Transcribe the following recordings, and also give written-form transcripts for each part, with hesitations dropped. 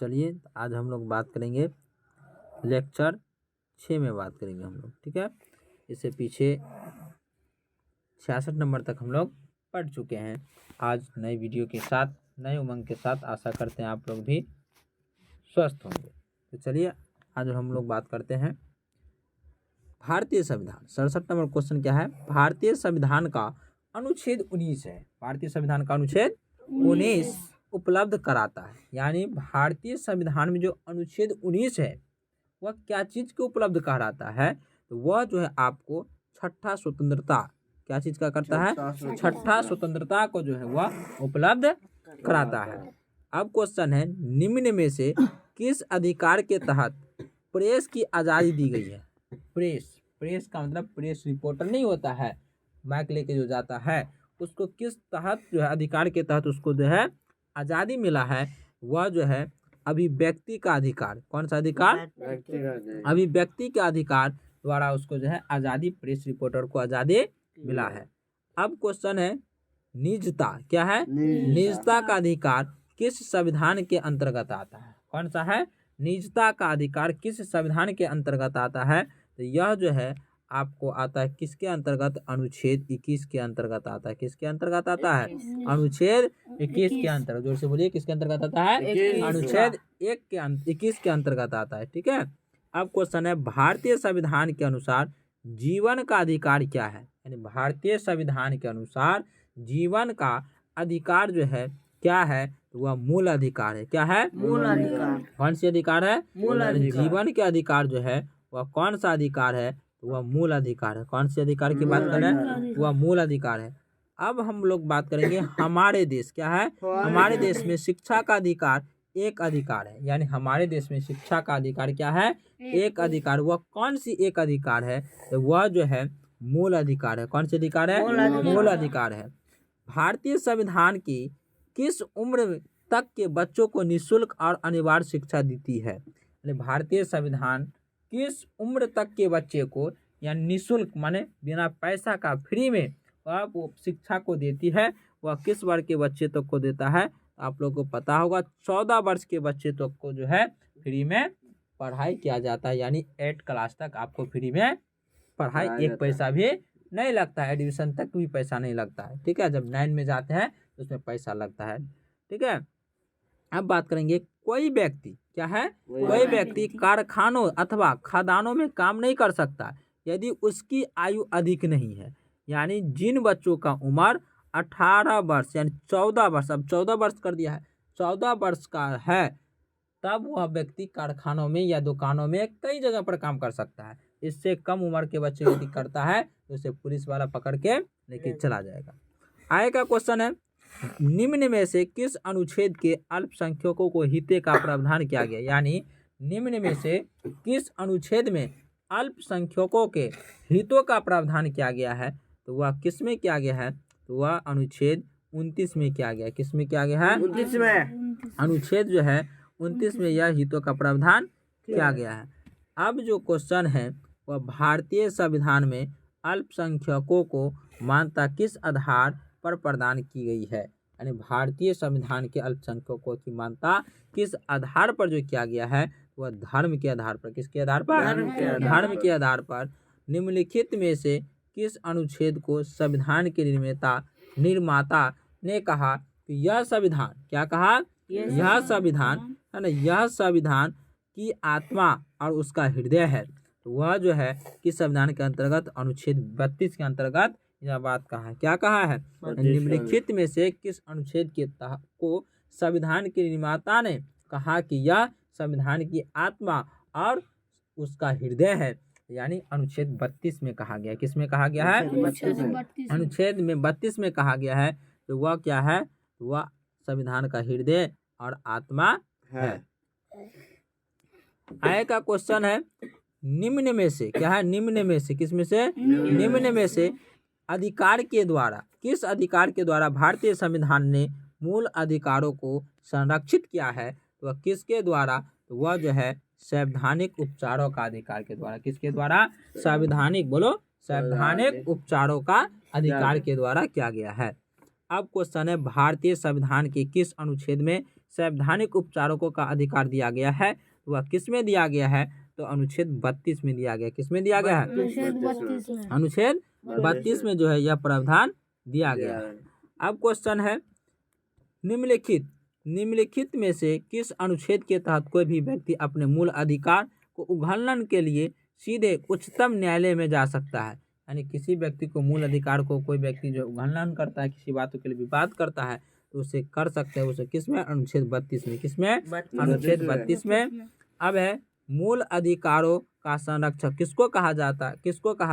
चलिए आज हम लोग बात करेंगे लेक्चर 6 में बात करेंगे हम लोग, ठीक है। इससे पीछे 66 नंबर तक हम लोग पढ़ चुके हैं। आज नए वीडियो के साथ, नए उमंग के साथ आशा करते हैं आप लोग भी स्वस्थ होंगे। तो चलिए आज हम लोग बात करते हैं भारतीय संविधान। 67 नंबर क्वेश्चन क्या है? भारतीय संविधान का अनुच्छेद 19 है। भारतीय संविधान का अनुच्छेद 19 उपलब्ध कराता है। यानी भारतीय संविधान में जो अनुच्छेद 19 है वह क्या चीज़ को उपलब्ध कराता है? तो वह जो है आपको छठा स्वतंत्रता, क्या चीज़ का करता है? छठा स्वतंत्रता को जो है वह उपलब्ध कराता है। अब क्वेश्चन है, निम्न में से किस अधिकार के तहत प्रेस की आज़ादी दी गई है? प्रेस का मतलब प्रेस रिपोर्टर नहीं होता है, माइक लेके जो जाता है, उसको किस तहत जो है अधिकार के तहत उसको जो है आज़ादी मिला है? वह जो है अभिव्यक्ति का अधिकार। कौन सा अधिकार? अभिव्यक्ति के अधिकार द्वारा उसको जो है आज़ादी, प्रेस रिपोर्टर को आज़ादी मिला है। अब क्वेश्चन है निजता, क्या है? निजता का अधिकार किस संविधान के अंतर्गत आता है? कौन सा है? निजता का अधिकार किस संविधान के अंतर्गत आता है? तो यह जो है आपको आता है किसके अंतर्गत? अनुच्छेद 21 के अंतर्गत आता है। किसके अंतर्गत आता है? अनुच्छेद 21 के अंतर्गत। जोर से बोलिए, किसके अंतर्गत आता है? अनुच्छेद 21 के अंतर्गत आता है, ठीक है। अब क्वेश्चन है, भारतीय संविधान के अनुसार जीवन का अधिकार क्या है? यानी भारतीय संविधान के अनुसार जीवन का अधिकार जो है क्या है? तो वह मूल अधिकार है। क्या है? मूल अधिकार। कौन सी अधिकार है? मूल अधिकार। जीवन के अधिकार जो है वह कौन सा अधिकार है? तो वह मूल अधिकार है। कौन से अधिकार की बात कर रहे हैं? वह मूल अधिकार है। अब हम लोग बात करेंगे हमारे देश, क्या है? हमारे देश में शिक्षा का अधिकार एक अधिकार है। यानी हमारे देश में शिक्षा का अधिकार क्या है? एक अधिकार। वह कौन सी एक अधिकार है? तो वह जो है मूल अधिकार है। कौन सी अधिकार है? मूल अधिकार है। भारतीय संविधान की किस उम्र तक के बच्चों को निःशुल्क और अनिवार्य शिक्षा देती है? यानी भारतीय संविधान किस उम्र तक के बच्चे को यानी निःशुल्क माने बिना पैसा का फ्री में वह वो शिक्षा को देती है? वह किस वर्ग के बच्चे तक को देता है? आप लोगों को पता होगा 14 वर्ष के बच्चे तक को जो है फ्री में पढ़ाई किया जाता है। यानी 8 क्लास तक आपको फ्री में पढ़ाई, एक पैसा भी नहीं लगता है। एडमिशन तक भी पैसा नहीं लगता है, ठीक है। जब 9 में जाते हैं तो उसमें पैसा लगता है, ठीक है। अब बात करेंगे कोई व्यक्ति, क्या है? कोई व्यक्ति कारखानों अथवा खदानों में काम नहीं कर सकता यदि उसकी आयु अधिक नहीं है। यानी जिन बच्चों का उम्र 18 वर्ष यानी 14 वर्ष, अब 14 वर्ष कर दिया है, 14 वर्ष का है, तब वह व्यक्ति कारखानों में या दुकानों में कई जगह पर काम कर सकता है। इससे कम उम्र के बच्चे यदि करता है तो उसे पुलिस वाला पकड़ के लेके चला जाएगा। आगे का क्वेश्चन है, निम्न में से किस अनुच्छेद के अल्पसंख्यकों को हिते का प्रावधान किया गया? यानी निम्न में से किस अनुच्छेद में अल्पसंख्यकों के हितों का प्रावधान किया गया है? तो वह किस में किया गया है? तो वह अनुच्छेद 29 में किया गया है। किस में किया गया है? 29 में। अनुच्छेद जो है 29 में यह हितों का प्रावधान किया गया है। अब जो क्वेश्चन है वह भारतीय संविधान में अल्पसंख्यकों को मान्यता किस आधार पर प्रदान की गई है? यानी भारतीय संविधान के अल्पसंख्यकों की मान्यता किस आधार पर जो किया गया है? वह धर्म के आधार पर। किसके आधार पर? धर्म के आधार पर। निम्नलिखित में से किस अनुच्छेद को संविधान के निर्माता ने कहा कि यह संविधान, क्या कहा? यह संविधान है ना, यह संविधान की आत्मा और उसका हृदय है। तो वह जो है किस संविधान के अंतर्गत? अनुच्छेद 32 के अंतर्गत यह बात कहा है। क्या कहा है? निम्नलिखित में से किस अनुच्छेद के तहत को संविधान के निर्माता ने कहा कि यह संविधान की आत्मा और उसका हृदय है? यानी अनुच्छेद 32 में कहा गया। किस में कहा गया है? अनुच्छेद में 32 में कहा गया है। तो वह क्या है? वह संविधान का हृदय और आत्मा है। आगे का क्वेश्चन है, निम्न में से, क्या है? निम्न में से, किस में से? निम्न में से अधिकार के द्वारा, किस अधिकार के द्वारा भारतीय संविधान ने मूल अधिकारों को संरक्षित किया है? तो वह किसके द्वारा? तो वह जो है संवैधानिक उपचारों का अधिकार के द्वारा। किसके द्वारा? संवैधानिक, बोलो, संवैधानिक उपचारों का अधिकार के द्वारा किया गया है। अब क्वेश्चन है, भारतीय संविधान के किस अनुच्छेद में संवैधानिक उपचारकों का अधिकार दिया गया है, वह किस में दिया गया है? तो अनुच्छेद 32 में दिया गया। किस में दिया गया है? अनुच्छेद 32 में जो है यह प्रावधान दिया गया है। अब क्वेश्चन है, निम्नलिखित में से किस अनुच्छेद के तहत कोई भी व्यक्ति अपने मूल अधिकार को उल्लंघन के लिए सीधे उच्चतम न्यायालय में जा सकता है? यानी किसी व्यक्ति को मूल अधिकार को कोई व्यक्ति जो उल्लंघन करता है, किसी बातों के लिए विवाद करता है, तो उसे कर सकते हैं। उसे किस में? अनुच्छेद 32 में। किस में? अनुच्छेद 32 में। अब है मूल अधिकारों का संरक्षक किसको कहा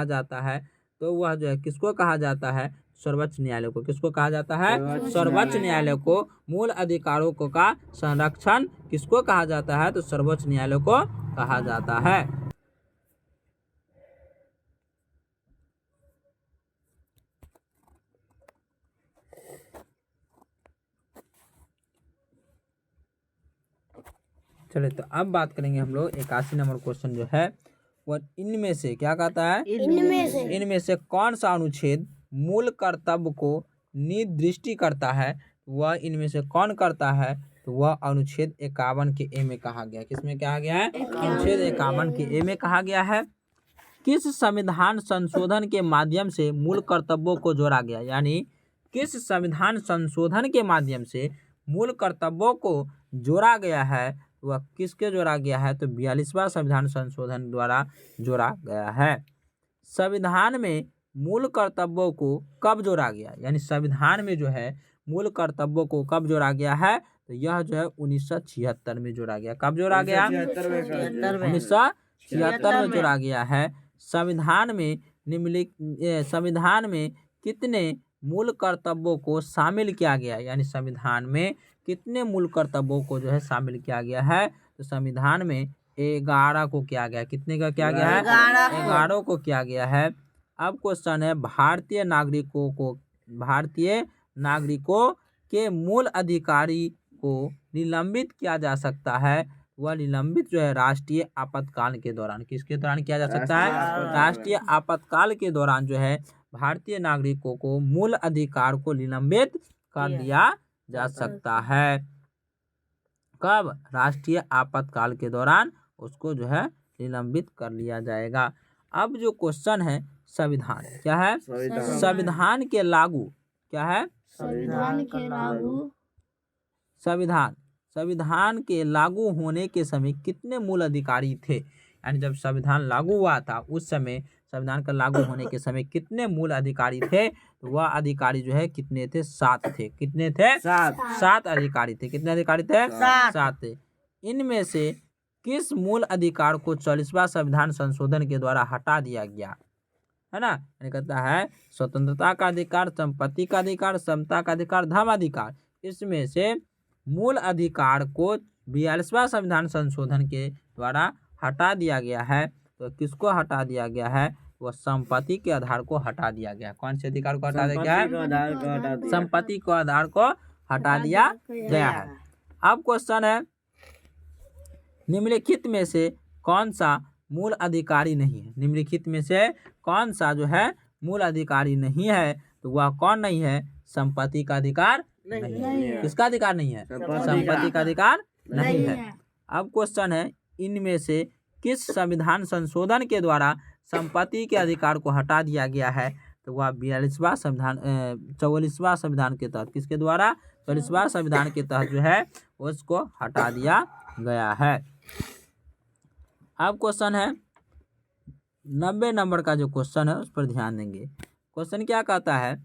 जाता है? तो वह जो है किसको कहा जाता है? सर्वोच्च न्यायालय को। किसको कहा जाता है? सर्वोच्च न्यायालय को। मूल अधिकारों को का संरक्षण किसको कहा जाता है? तो सर्वोच्च न्यायालय को कहा जाता है। चलिए, तो अब बात करेंगे हम लोग 81 नंबर क्वेश्चन जो है वह इनमें से क्या कहता है? इनमें से कौन सा अनुच्छेद मूल कर्तव्य को निर्दिष्ट करता है? वह इनमें से कौन करता है? तो वह अनुच्छेद 51 के ए में कहा गया है। किसमें कहा गया है? अनुच्छेद 51 के ए में कहा गया है। किस संविधान संशोधन के माध्यम से मूल कर्तव्यों को जोड़ा गया? यानी किस संविधान संशोधन के माध्यम से मूल कर्तव्यों को जोड़ा गया है? वह किसके जोड़ा गया है? तो 42वां संविधान संशोधन द्वारा जोड़ा गया है। संविधान में मूल कर्तव्यों को कब जोड़ा गया? यानी संविधान में जो है मूल कर्तव्यों को कब जोड़ा गया है? तो यह जो है 1976 में जोड़ा गया। कब जोड़ा गया? 1976 में जोड़ा गया है। संविधान में कितने मूल कर्तव्यों को शामिल किया गया? यानी संविधान में कितने मूल कर्तव्यों को जो है शामिल किया गया है? तो संविधान में 11 को किया गया। कितने का किया गया है? 11 को किया गया है। अब क्वेश्चन है, भारतीय नागरिकों के मूल अधिकारी को निलंबित किया जा सकता है। वह निलंबित जो है राष्ट्रीय आपातकाल के दौरान। किसके दौरान किया जा सकता है? राष्ट्रीय आपातकाल के दौरान जो है भारतीय नागरिकों को मूल अधिकार को निलंबित कर दिया जा सकता है। कब? राष्ट्रीय आपातकाल के दौरान उसको जो है निलंबित कर लिया जाएगा। अब जो क्वेश्चन है, संविधान क्या है? संविधान के लागू क्या है? संविधान के लागू होने के समय कितने मूल अधिकारी थे? यानी जब संविधान लागू हुआ था उस समय संविधान का लागू होने के समय कितने मूल अधिकारी थे? तो वह अधिकारी जो है कितने थे? 7 थे। कितने थे? 7 अधिकारी थे। कितने अधिकारी थे? 7 थे। इनमें से किस मूल अधिकार को 40वां संविधान संशोधन के द्वारा हटा दिया गया है ना? यानी कहता है स्वतंत्रता का अधिकार, संपत्ति का अधिकार, समता का अधिकार, धर्म अधिकार। इसमें से मूल अधिकार को 42वां संविधान संशोधन के द्वारा हटा दिया गया है। तो किसको हटा दिया गया है? वह संपत्ति के आधार को हटा दिया गया। कौन से अधिकार को हटा दिया गया है? संपत्ति के आधार को हटा दिया गया है। अब क्वेश्चन है, निम्नलिखित में से कौन सा मूल अधिकारी नहीं है? निम्नलिखित में से कौन सा जो है मूल अधिकारी नहीं है? तो वह कौन नहीं है? संपत्ति का अधिकार नहीं है। किसका अधिकार नहीं है? संपत्ति का अधिकार नहीं है। अब क्वेश्चन है, इनमें से किस संविधान संशोधन के द्वारा संपत्ति के अधिकार को हटा दिया गया है? तो वह 44वां संविधान के तहत। किसके द्वारा? 44वां संविधान के तहत जो है उसको हटा दिया गया है। अब क्वेश्चन है 90 नंबर का जो क्वेश्चन है उस पर ध्यान देंगे। क्वेश्चन क्या कहता है?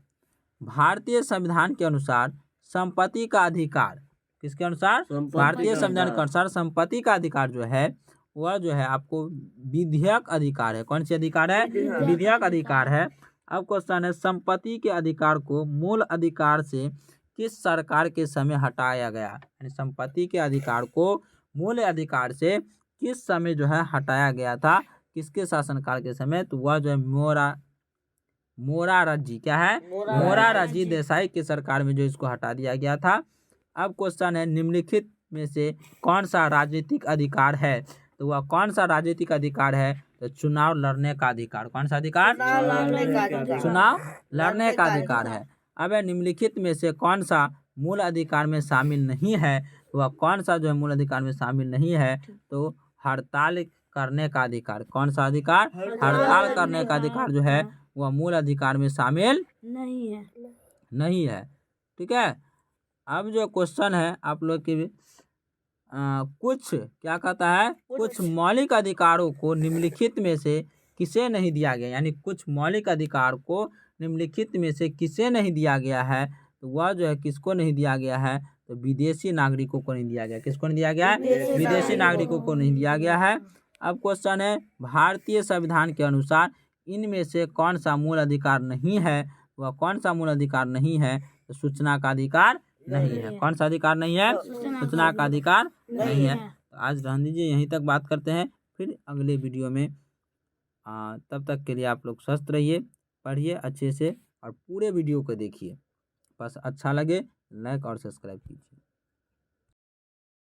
भारतीय संविधान के अनुसार संपत्ति का अधिकार, किसके अनुसार? भारतीय संविधान के अनुसार संपत्ति का अधिकार जो है वह जो है आपको विधेयक अधिकार है। कौन सी अधिकार है? विधेयक अधिकार है। अब क्वेश्चन है, संपत्ति के अधिकार को मूल अधिकार से किस सरकार के समय हटाया गया? यानी संपत्ति के अधिकार को मूल अधिकार से किस समय जो है हटाया गया था? किसके शासनकाल के समय? तो वह जो है मोरारजी क्या है? मोरारजी देसाई की सरकार में जो इसको हटा दिया गया था। अब क्वेश्चन है, निम्नलिखित में से कौन सा राजनीतिक अधिकार है? तो वह कौन सा राजनीतिक अधिकार है? तो चुनाव लड़ने का अधिकार। कौन सा अधिकार? चुनाव लड़ने का अधिकार है। अब निम्नलिखित में से कौन सा मूल अधिकार में शामिल नहीं है? वह कौन सा जो है मूल अधिकार में शामिल नहीं है? तो हड़ताल करने का अधिकार। कौन सा अधिकार? हड़ताल करने का अधिकार जो है वह मूल अधिकार में शामिल नहीं है। ठीक है। अब जो क्वेश्चन है आप लोग के कुछ क्या कहता है, कुछ मौलिक अधिकारों को निम्नलिखित में से किसे नहीं दिया गया, यानी कुछ मौलिक अधिकार को निम्नलिखित में से किसे नहीं दिया गया है? तो वह जो है किसको नहीं दिया गया है? तो विदेशी नागरिकों को नहीं दिया गया। किसको नहीं दिया गया है? विदेशी नागरिकों को नहीं दिया गया है। अब क्वेश्चन है भारतीय संविधान के अनुसार इनमें से कौन सा मूल अधिकार नहीं है? वह कौन सा मूल अधिकार नहीं है? तो सूचना का अधिकार नहीं है। कौन सा अधिकार नहीं है? सूचना का अधिकार नहीं है। तो आज रहने दीजिए, यहीं तक बात करते हैं, फिर अगले वीडियो में। तब तक के लिए आप लोग स्वस्थ रहिए, पढ़िए अच्छे से और पूरे वीडियो को देखिए। बस अच्छा लगे लाइक और सब्सक्राइब कीजिए।